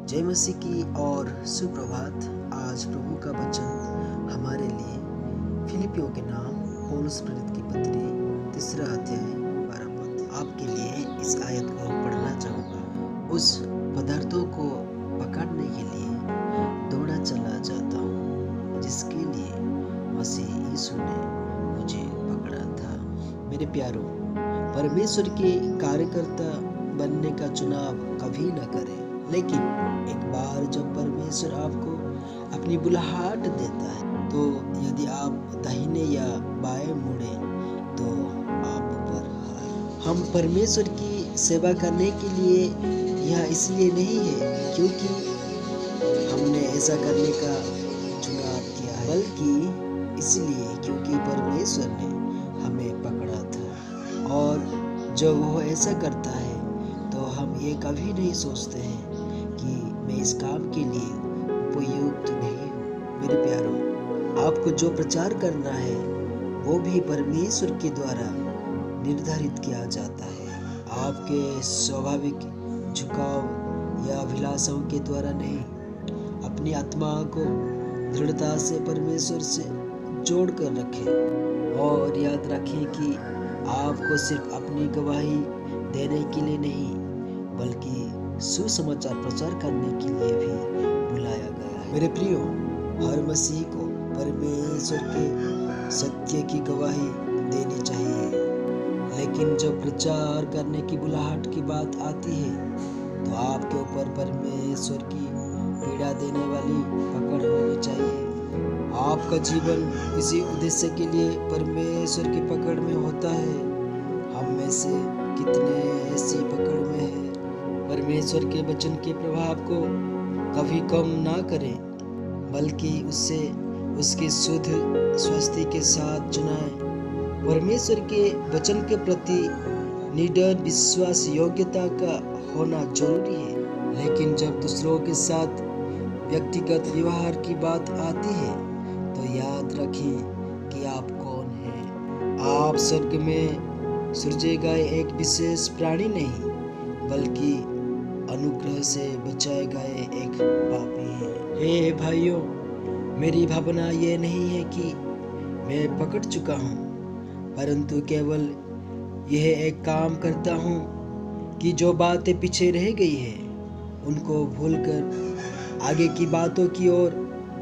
जय मसीह की और सुप्रभात। आज प्रभु का वचन हमारे लिए फिलिपियों के नाम पौलुस प्रेरित की पत्री 3 अध्याय 12 पद आपके लिए इस आयत को पढ़ना चाहूँगा। उस पदार्थों को पकड़ने के लिए दौड़ा चला जाता हूँ जिसके लिए मसीह यीशु ने मुझे पकड़ा था। मेरे प्यारों, परमेश्वर के कार्यकर्ता बनने का चुनाव कभी न करें, लेकिन एक बार जब परमेश्वर आपको अपनी बुलाहट देता है तो यदि आप दाहिने या बाएं मुड़े तो आप ऊपर हैं। हम परमेश्वर की सेवा करने के लिए यह इसलिए नहीं है क्योंकि हमने ऐसा करने का चुनाव किया है, बल्कि इसलिए क्योंकि परमेश्वर ने हमें पकड़ा था। और जब वो ऐसा करता है तो हम ये कभी नहीं सोचते हैं कि मैं इस काम के लिए उपयुक्त नहीं हूँ। मेरे प्यारों, आपको जो प्रचार करना है वो भी परमेश्वर के द्वारा निर्धारित किया जाता है, आपके स्वाभाविक झुकाव या अभिलाषाओं के द्वारा नहीं। अपनी आत्मा को दृढ़ता से परमेश्वर से जोड़ कर रखें और याद रखें कि आपको सिर्फ अपनी गवाही देने के लिए नहीं बल्कि सुसमाचार प्रचार करने के लिए भी बुलाया गया है। मेरे प्रियो, हर मसीह को परमेश्वर के सत्य की गवाही देनी चाहिए, लेकिन जब प्रचार करने की बुलाहट की बात आती है तो आपके ऊपर परमेश्वर की पीड़ा देने वाली पकड़ होनी चाहिए। आपका जीवन इसी उद्देश्य के लिए परमेश्वर की पकड़ में होता है। हम में से कितने ऐसी पकड़ में हैं? परमेश्वर के वचन के प्रभाव को कभी कम ना करें, बल्कि उससे उसके शुद्ध स्वस्थी के साथ चुनाएं। परमेश्वर के वचन के प्रति निडर विश्वास योग्यता का होना जरूरी है, लेकिन जब दूसरों के साथ व्यक्तिगत व्यवहार की बात आती है तो याद रखें कि आप कौन हैं। आप स्वर्ग में सृजे गए एक विशेष प्राणी नहीं, बल्कि अनुग्रह से बचाए गए एक पापी हैं। हे भाइयों, मेरी भावना ये नहीं है कि मैं पकड़ चुका हूँ, परंतु केवल यह एक काम करता हूँ कि जो बातें पीछे रह गई है उनको भूलकर आगे की बातों की ओर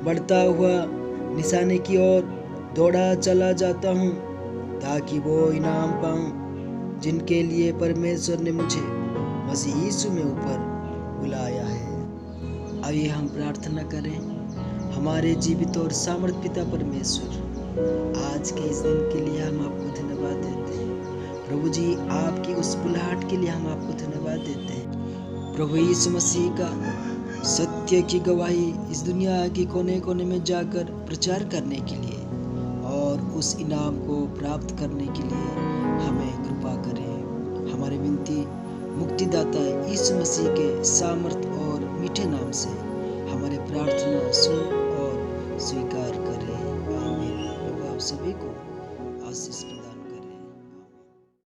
बढ़ता हुआ निशाने की ओर दौड़ा चला जाता हूँ, ताकि वो इनाम पाऊँ जिनके लिए परमेश्वर ने मुझे मसीह यीशु में ऊपर बुलाया है। आइए हम प्रार्थना करें। हमारे जीवित और सामर्थ पिता परमेश्वर, आज के इस दिन के लिए हम आपको धन्यवाद देते हैं। प्रभु जी, आपकी उस बुलाहट के लिए हम आपको धन्यवाद देते हैं। प्रभु यीशु मसीह का सत्य की गवाही इस दुनिया के कोने कोने में जाकर प्रचार करने के लिए और उस इनाम को प्राप्त करने के लिए हमें कृपा करें। हमारी विनती मुक्तिदाता यीशु मसीह के सामर्थ और मीठे नाम से हमारे प्रार्थना सुन और स्वीकार करें। आमीन। प्रभु आप सभी को आशीष